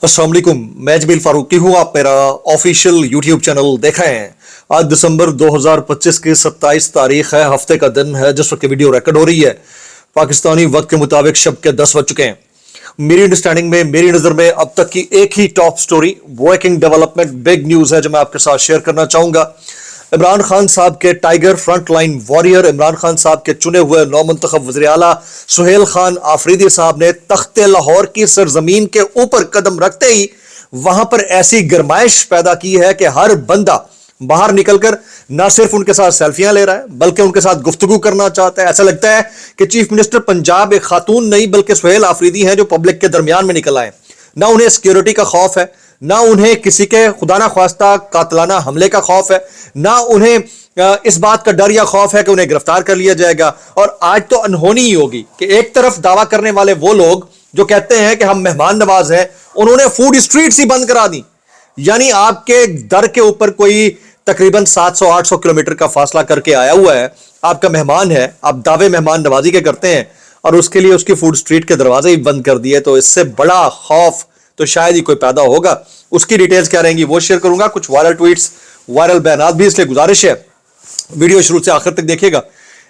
अस्सलाम वालेकुम, मैं जमील फारूकी हूँ। आप मेरा ऑफिशियल यूट्यूब चैनल देख रहे हैं। आज दिसंबर 2025 की 27 तारीख है, हफ्ते का दिन है जिस वक्त वीडियो रिकॉर्ड हो रही है। पाकिस्तानी वक्त के मुताबिक शब के 10 बज चुके हैं। मेरी अंडरस्टैंडिंग में, मेरी नज़र में अब तक की एक ही top story, breaking development, big news है जो मैं आपके साथ शेयर करना चाहूँगा। इमरान खान साहब के tiger, front line warrior, Imran Khan साहब के चुने हुए नौ मुंतखब वज़ीर आला सुहेल खान आफरीदी साहब ने तख्ते लाहौर की सरजमीन के ऊपर कदम रखते ही वहां पर ऐसी गरमाइश पैदा की है कि हर बंदा बाहर निकलकर ना सिर्फ उनके साथ सेल्फियां ले रहा है बल्कि उनके साथ गुफ्तगू करना चाहता है। ऐसा लगता है कि चीफ मिनिस्टर पंजाब एक खातून नहीं बल्कि सुहेल आफरीदी हैं जो पब्लिक के दरमियान में निकल आए। ना उन्हें सिक्योरिटी का खौफ है, ना उन्हें किसी के खुदा ना ख्वास्ता कातलाना हमले का खौफ है, ना उन्हें इस बात का डर या खौफ है कि उन्हें गिरफ्तार कर लिया जाएगा। और आज तो अनहोनी ही होगी कि एक तरफ दावा करने वाले वो लोग जो कहते हैं कि हम मेहमान नवाज हैं, उन्होंने फूड स्ट्रीट्स ही बंद करा दी। यानी आपके दर के ऊपर कोई तकरीबन 700-800 किलोमीटर का फासला करके आया हुआ है, आपका मेहमान है, आप दावे मेहमान नवाजी के करते हैं और उसके लिए उसकी फूड स्ट्रीट के दरवाजे ही बंद कर दिए। तो इससे बड़ा खौफ तो शायद ही कोई पैदा होगा। उसकी डिटेल्स क्या रहेंगी वो शेयर करूंगा। कुछ वायरल ट्वीट्स, वायरल बयानात भी, इसलिए गुजारिश है वीडियो शुरू से आखिर तक देखिएगा।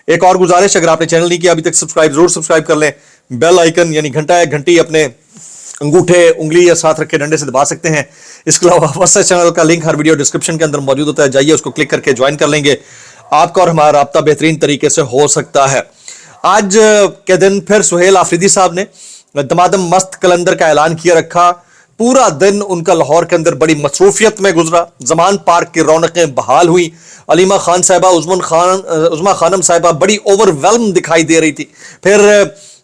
एक और गुजारिश, अगर आपने चैनल नहीं किया अभी तक सब्सक्राइब जरूर सब्सक्राइब कर लें। बेल आइकन यानी घंटा या घंटी अपने अंगूठे, उंगली या साथ रख के डंडे से दबा सकते हैं। इसके अलावा व्हाट्सएप चैनल का लिंक हर वीडियो डिस्क्रिप्शन के अंदर मौजूद होता है, जाइए उसको क्लिक करके ज्वाइन कर लेंगे। आपका और हमारा राब्ता बेहतरीन तरीके से हो सकता है। आज के दिन फिर सुहेल आफरीदी साहब ने दमादम मस्त कलंदर का ऐलान किया रखा। पूरा दिन उनका लाहौर के अंदर बड़ी मसरूफियत में गुजरा। जमान पार्क की रौनकें बहाल हुई। अलीमा खान साहिबा, उज़्मा खानम साहिबा बड़ी ओवरवेल्म दिखाई दे रही थी। फिर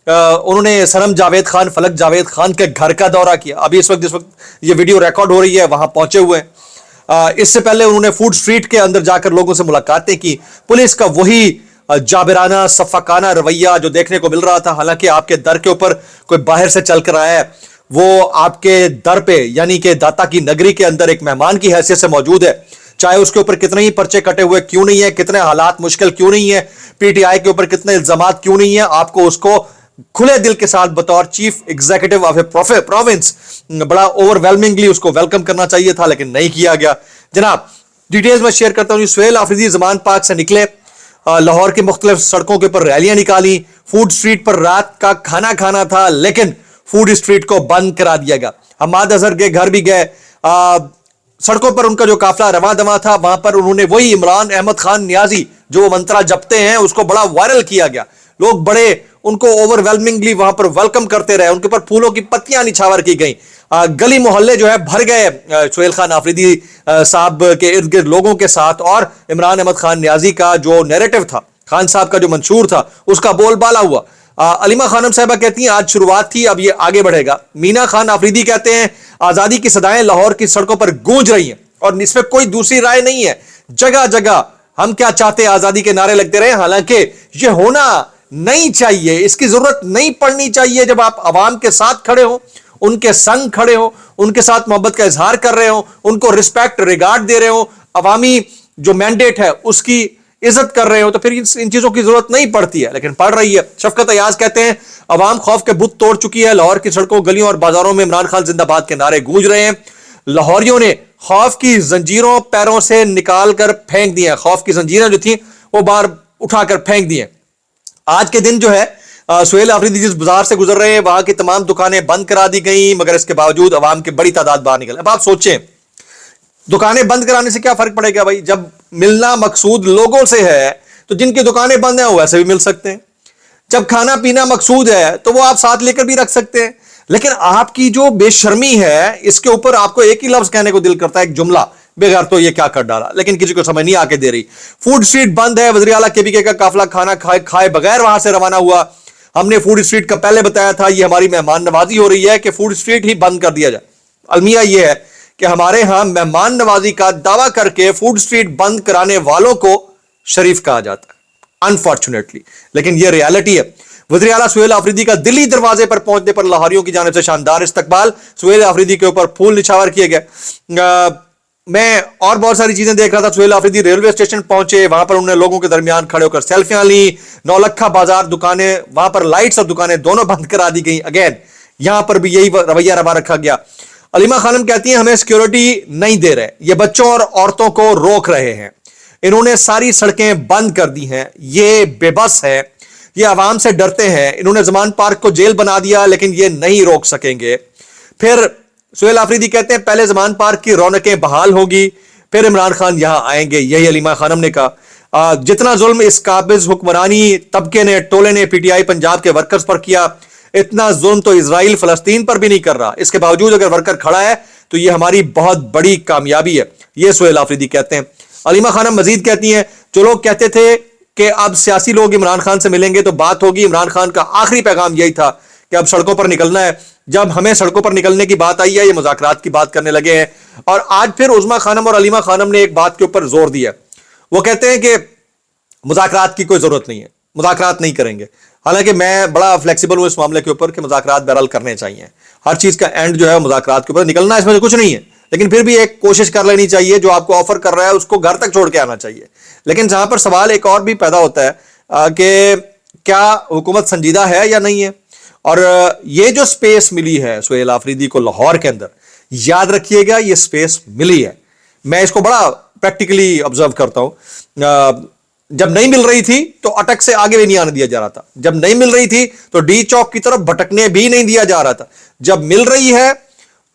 उन्होंने सनम जावेद खान, फलक जावेद खान के घर का दौरा किया। अभी इस वक्त जिस वक्त ये वीडियो रिकॉर्ड हो रही है वहां पहुंचे हुए हैं। इससे पहले उन्होंने फूड स्ट्रीट के अंदर जाकर लोगों से मुलाकातें की। पुलिस का वही जाबिराना सफाकाना रवैया जो देखने को मिल रहा था। हालांकि आपके दर के ऊपर कोई बाहर से चलकर आया है, वो आपके दर पे यानी कि दाता की नगरी के अंदर एक मेहमान की हैसियत से मौजूद है। चाहे उसके ऊपर कितने ही पर्चे कटे हुए क्यों नहीं है, कितने हालात मुश्किल क्यों नहीं है, पीटीआई के ऊपर कितने इल्जामात क्यों नहीं है, आपको उसको खुले दिल के साथ बतौर chief executive of A province बड़ा ओवरवेलमिंगली उसको वेलकम करना चाहिए था, लेकिन नहीं किया गया। जनाब डिटेल्स में शेयर करता हूं। सुहेल आफरीदी जमान पार्क से निकले, लाहौर की मुख्तलिफ सड़कों के ऊपर रैलियां निकाली, फूड स्ट्रीट पर रात का खाना खाना था लेकिन फूड स्ट्रीट को बंद करा दिया गया। हमाद अजहर के घर भी गए। सड़कों पर उनका जो काफिला रवा दवा था वहां पर उन्होंने वही इमरान अहमद खान नियाजी जो मंत्रा जपते हैं उसको बड़ा वायरल किया गया। लोग बड़े उनको ओवरवेलमिंगली वहां पर वेलकम करते रहे, उनके ऊपर फूलों की पत्तियां निछावर की गई। गली मोहल्ले जो है भर गए सुहेल खान आफरीदी साहब के इर्द गिर्द लोगों के साथ। और इमरान अहमद खान नियाजी का जो नैरेटिव था, खान साहब का जो मंशूर था, उसका बोलबाला हुआ। अलीमा खानम साहिबा कहती हैं आज शुरुआत थी, अब ये आगे बढ़ेगा। मीना खान आफरीदी कहते हैं आजादी की सदाएं लाहौर की सड़कों पर गूंज रही हैं और इसमें कोई दूसरी राय नहीं है। जगह जगह हम क्या चाहते आजादी के नारे लगते रहे, हालांकि ये होना नहीं चाहिए, इसकी जरूरत नहीं पड़नी चाहिए। जब आप आवाम के साथ खड़े हो, उनके संग खड़े हो, उनके साथ मोहब्बत का इजहार कर रहे हो, उनको रिस्पेक्ट रिगार्ड दे रहे हो, अवामी जो मैंडेट है उसकी इज्जत कर रहे हो, तो फिर इन चीजों की जरूरत नहीं पड़ती है, लेकिन पड़ रही है। शफकत अयाज कहते हैं अवाम खौफ के बुत तोड़ चुकी है। लाहौर की सड़कों, गलियों और बाजारों में इमरान खान जिंदाबाद के नारे गूंज रहे हैं। लाहौरियों ने खौफ की जंजीरों पैरों से निकाल कर फेंक दी हैं। खौफ की जंजीरें जो थी वो बाहर उठाकर फेंक दी हैं। आज के दिन जो है सुहेल आफरीदी जिस बाजार से गुजर रहे हैं वहां की तमाम दुकानें बंद करा दी गई, मगर इसके बावजूद अवाम की बड़ी तादाद बाहर निकल। अब आप सोचें दुकानें बंद कराने से क्या फर्क पड़ेगा भाई? जब मिलना मकसूद लोगों से है तो जिनकी दुकानें बंद हैं वो वैसे भी मिल सकते हैं। जब खाना पीना मकसूद है तो वो आप साथ लेकर भी रख सकते हैं। लेकिन आपकी जो बेशर्मी है इसके ऊपर आपको एक ही लफ्ज कहने को दिल करता है, एक जुमला, बेगर तो ये क्या कर डाला, लेकिन किसी को समझ नहीं आके दे रही। फूड स्ट्रीट बंद है। वज़ीर आला केबीके का काफिला खाना खाए बगैर वहां से रवाना हुआ। हमने फूड स्ट्रीट का पहले बताया था, ये हमारी मेहमान नवाजी हो रही है कि फूड स्ट्रीट ही बंद कर दिया जाए। अलमिया यह है कि हमारे यहां मेहमान नवाजी का दावा करके फूड स्ट्रीट बंद कराने वालों को शरीफ कहा जाता है, अनफॉर्चुनेटली, लेकिन यह रियलिटी है। वज़ीर आला सुहेल आफरीदी का दिल्ली दरवाजे पर पहुंचने पर लाहौरियों की जानिब से शानदार इस्तकबाल। सुहेल आफरीदी के ऊपर फूल निछावर किए गए। मैं और बहुत सारी चीजें देख रहा था। सुहेल आफरीदी रेलवे स्टेशन पहुंचे, वहां पर उन्होंने लोगों के दरमियान खड़े होकर सेल्फियां ली। नौलखा बाजार दुकानें, वहां पर लाइट्स और दुकानें दोनों बंद करा दी गई। अगेन यहां पर भी यही रवैया रवा रखा गया। अलीमा खानम कहती हैं हमें सिक्योरिटी नहीं दे रहे, ये बच्चों और औरतों को रोक रहे हैं, इन्होंने सारी सड़कें बंद कर दी हैं, ये बेबस है, ये आवाम से डरते हैं, इन्होंने जमान पार्क को जेल बना दिया लेकिन ये नहीं रोक सकेंगे। फिर सुहेल आफरीदी कहते हैं पहले जमान पार्क की रौनकें बहाल होगी, फिर इमरान खान यहां आएंगे। यही अलीमा खानम ने कहा। जितना जुल्म इस काबिज हुक्मरानी तबके ने, टोले ने पीटीआई पंजाब के वर्कर्स पर किया, इतना जुल्म तो इजराइल फलस्तीन पर भी नहीं कर रहा। इसके बावजूद अगर वर्कर खड़ा है तो यह हमारी बहुत बड़ी कामयाबी है, यह सुहेल आफरीदी कहते हैं। अलीमा खानम मजीद कहती हैं जो लोग कहते थे कि अब सियासी लोग इमरान खान से मिलेंगे तो बात होगी, इमरान खान का आखिरी पैगाम यही था कि अब सड़कों पर निकलना है। जब हमें सड़कों पर निकलने की बात आई है, ये मुज़ाकरात की बात करने लगे हैं। और आज फिर उज़मा खानम और अलीमा खानम ने एक बात के ऊपर जोर दिया, वो कहते हैं कि मुज़ाकरात की कोई जरूरत नहीं है, मुज़ाकरात नहीं करेंगे। हालांकि मैं बड़ा फ्लेक्सिबल हूं इस मामले के ऊपर कि मुज़ाकरात बहरहाल करने चाहिए, हर चीज का एंड जो है मुज़ाकरात के ऊपर निकलना, इसमें कुछ नहीं है, लेकिन फिर भी एक कोशिश कर लेनी चाहिए, जो आपको ऑफर कर रहा है उसको घर तक छोड़ के आना चाहिए। लेकिन जहां पर सवाल एक और भी पैदा होता है कि क्या हुकूमत संजीदा है या नहीं है। और ये जो स्पेस मिली है सुहेल आफरीदी को लाहौर के अंदर, याद रखिएगा ये स्पेस मिली है, मैं इसको बड़ा प्रैक्टिकली ऑब्जर्व करता हूं। जब नहीं मिल रही थी तो अटक से आगे भी नहीं आने दिया जा रहा था, जब नहीं मिल रही थी तो डी चौक की तरफ भटकने भी नहीं दिया जा रहा था, जब मिल रही है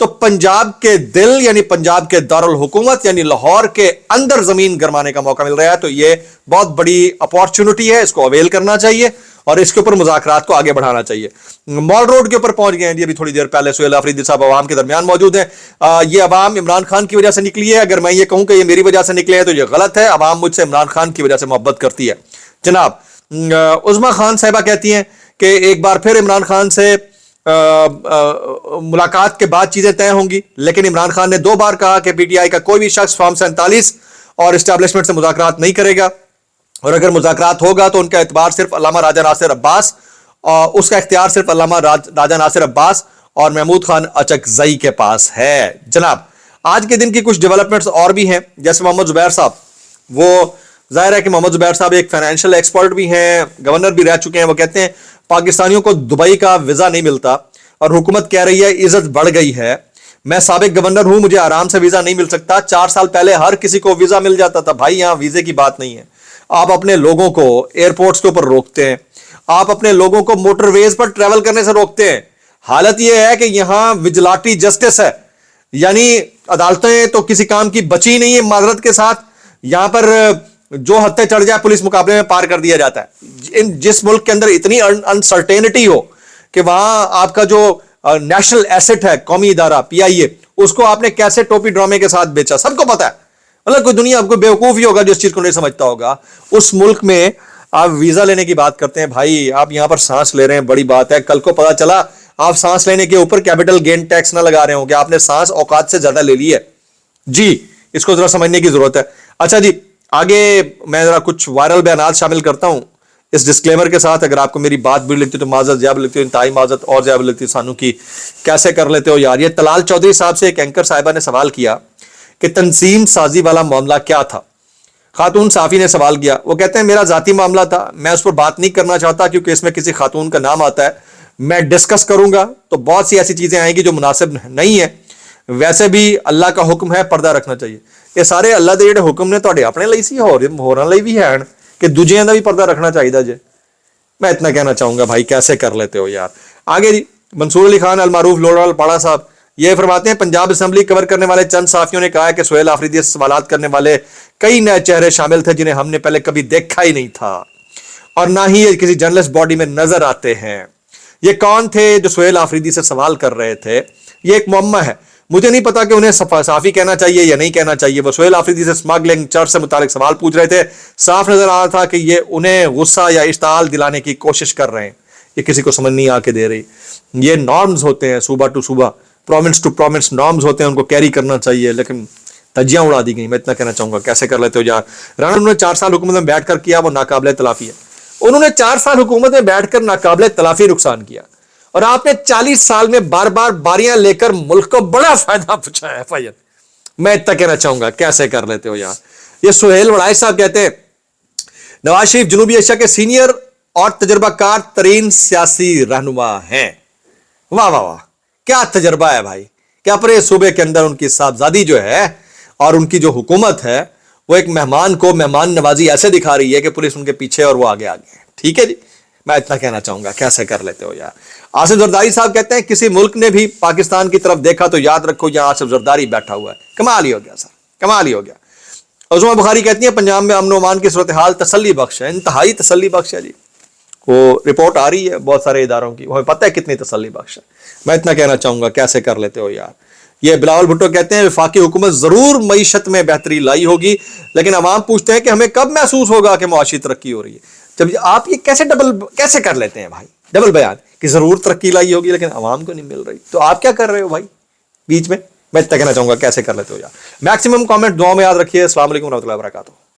तो पंजाब के दिल यानी पंजाब के दारुल हुकूमत यानी लाहौर के अंदर जमीन गरमाने का मौका मिल रहा है। तो यह बहुत बड़ी अपॉर्चुनिटी है, इसको अवेल करना चाहिए और इसके ऊपर मुज़ाकरात को आगे बढ़ाना चाहिए। मॉल रोड के ऊपर पहुंच गए हैं, अभी थोड़ी देर पहले सुहेल आफरीदी साहब अवाम के दरमियान मौजूद हैं। ये अवाम इमरान खान की वजह से निकली है, अगर मैं ये कहूं कि ये मेरी वजह से निकले हैं तो ये गलत है। अवाम मुझसे इमरान खान की वजह से मोहब्बत करती है। जनाब उज़मा खान साहिबा कहती हैं कि एक बार फिर इमरान खान से मुलाकात के बाद चीजें तय होंगी, लेकिन इमरान खान ने 2 बार कहा कि पीटीआई का कोई भी शख्स फॉर्म 47 और एस्टैब्लिशमेंट से मुज़ाकरात नहीं करेगा, और अगर मुज़ाकरात होगा तो उनका एतबार सिर्फ अल्लामा राजा नासिर अब्बास और उसका इख्तियार सिर्फ अल्लामा राजा नासिर अब्बास और महमूद खान अचकजई के पास है। जनाब आज के दिन की कुछ डेवलपमेंट्स और भी हैं, जैसे मोहम्मद जुबैर साहब, वो जाहिर है कि मोहम्मद जुबैर साहब एक फाइनेंशियल एक्सपर्ट भी हैं, गवर्नर भी रह चुके हैं। वो कहते हैं पाकिस्तानियों को दुबई का वीजा नहीं मिलता और हुकूमत कह रही है इज्जत बढ़ गई है। मैं साबिक गवर्नर हूं, मुझे आराम से वीजा नहीं मिल सकता। 4 साल पहले हर किसी को वीजा मिल जाता था। भाई यहां वीजे की बात नहीं है, आप अपने लोगों को एयरपोर्ट्स के ऊपर रोकते हैं, आप अपने लोगों को मोटरवेज पर ट्रेवल करने से रोकते हैं। हालत यह है कि यहां विजिलाटी जस्टिस है, यानी अदालतें तो किसी काम की बची नहीं है। माजरत के साथ यहां पर जो हत्थे चढ़ जाए पुलिस मुकाबले में पार कर दिया जाता है। जिस मुल्क के अंदर इतनी अनसर्टेनिटी हो कि वहां आपका जो नेशनल एसेट है, कौमी इदारा पीआईए, उसको आपने कैसे टोपी ड्रामे के साथ बेचा, सबको पता है। मतलब कोई दुनिया कोई बेवकूफ ही होगा जो इस चीज को नहीं समझता होगा। उस मुल्क में आप वीजा लेने की बात करते हैं। भाई आप यहां पर सांस ले रहे हैं, बड़ी बात है। कल को पता चला आप सांस लेने के ऊपर कैपिटल गेन टैक्स ना लगा रहे हो कि आपने सांस औकात से ज्यादा ले ली है। जी इसको जरा समझने की जरूरत है। अच्छा जी आगे मैं जरा कुछ वायरल बयानात शामिल करता हूं इस डिस्क्लेमर के साथ। अगर आपको मेरी बात भी लगती है तो माजरत, ज्यादा लगती है इंतहाई माजरत, और ज्यादा लगती है सानू की कैसे कर लेते हो यार। ये तलाल चौधरी साहब से एक एंकर साहिबा ने सवाल किया कि तंजीम साजी वाला मामला क्या था। खातून साफी ने सवाल किया, वो कहते हैं मेरा जाती मामला था, मैं उस पर बात नहीं करना चाहता क्योंकि इसमें किसी खातून का नाम आता है। मैं डिस्कस करूंगा तो बहुत सी ऐसी चीजें आएंगी जो मुनासिब नहीं है। वैसे भी अल्लाह का हुक्म है पर्दा रखना चाहिए। ये सारे अल्लाह के ਜਿਹੜੇ हुक्म ने ਤੁਹਾਡੇ ਆਪਣੇ ਲਈ ਸੀ ਹੋਰਾਂ ਲਈ भी हैं कि दूजिਆਂ ਦਾ भी पर्दा रखना चाहिए जे। मैं इतना कहना चाहूंगा भाई कैसे कर लेते हो यार। आगे जी मंसूर अली खान अलमारूफ लोड़वाल पाड़ा साहब ये फरमाते हैं पंजाब असेंबली कवर करने वाले चंद साफियों ने कहा है कि सुहेल आफरीदी से सवालात करने वाले कई नए चेहरे शामिल थे जिन्हें हमने पहले कभी देखा ही नहीं था और ना ही ये किसी जर्नलिस्ट बॉडी में नजर आते हैं। ये कौन थे जो सुहेल आफरीदी से सवाल कर रहे थे, ये एक मुअम्मा है। मुझे नहीं पता कि उन्हें साफी कहना चाहिए या नहीं कहना चाहिए। वो सुहेल आफरीदी से स्मगलिंग चर्च से मुतालिक सवाल पूछ रहे थे। साफ नजर आ रहा था कि ये उन्हें गुस्सा या इश्ताल दिलाने की कोशिश कर रहे हैं। ये किसी को समझ नहीं आके दे रही। ये नॉर्म्स होते हैं, सूबा टू सूबा, प्रोविंस टू प्रोविंस नॉर्म्स होते हैं, उनको कैरी करना चाहिए, लेकिन तजियां उड़ा दी गई। मैं इतना कहना चाहूंगा कैसे कर लेते हो यार। राणा उन्होंने 4 साल हुकूमत में बैठकर किया वो नाकाबिले तलाफी है। उन्होंने 4 साल हुकूमत में बैठकर नाकाबिले तलाफी नुकसान किया और आपने 40 साल में बार बार बारियां लेकर मुल्क को बड़ा फायदा पहुंचाया है भाई। मैं इतना कहना चाहूंगा कैसे कर लेते हो यार। ये सुहेल वड़ाई साहब कहते हैं नवाज शरीफ जनूबी एशिया के सीनियर और तजर्बाकार तरीन सियासी रहनुमा हैं। वाह वाह वाह, क्या तजर्बा है भाई, کہ اپنے صوبے کے اندر ان کی صاحبزادی جو ہے اور ان کی جو حکومت ہے وہ ایک مہمان کو مہمان نوازی ایسے دکھا رہی ہے کہ پولیس ان کے پیچھے اور وہ آگے آگے ہے. ٹھیک ہے جی, میں اتنا کہنا چاہوں گا. کیسے کر لیتے ہو یار. آصف زرداری صاحب کہتے ہیں کسی ملک نے بھی پاکستان کی طرف دیکھا تو یاد رکھو یہاں آصف زرداری بیٹھا ہوا ہے. کمال ہی ہو گیا سر, کمال ہی ہو گیا. عظما بخاری کہتی ہیں پنجاب میں امن و امان کی صورتحال تسلی بخش ہے, انتہائی تسلی بخش ہے جی. وہ رپورٹ آ رہی ہے بہت سارے اداروں کی, وہ پتہ ہے کتنی تسلی بخش ہے. میں اتنا کہنا چاہوں گا کیسے کر لیتے ہو یار. یہ بلاول بھٹو کہتے ہیں وفاقی حکومت ضرور معیشت میں بہتری لائی ہوگی, لیکن عوام پوچھتے ہیں کہ ہمیں کب محسوس ہوگا کہ معاشی ترقی ہو رہی ہے. جب آپ یہ کیسے کر لیتے ہیں بھائی ڈبل بیان کہ ضرور ترقی لائی ہوگی لیکن عوام کو نہیں مل رہی, تو آپ کیا کر رہے ہو بھائی بیچ میں. میں اتنا کہنا چاہوں گا کیسے کر لیتے ہو یار. میکسیمم کامنٹ دعاؤں میں یاد رکھیے. السلام علیکم ورحمۃ اللہ وبرکاتہ.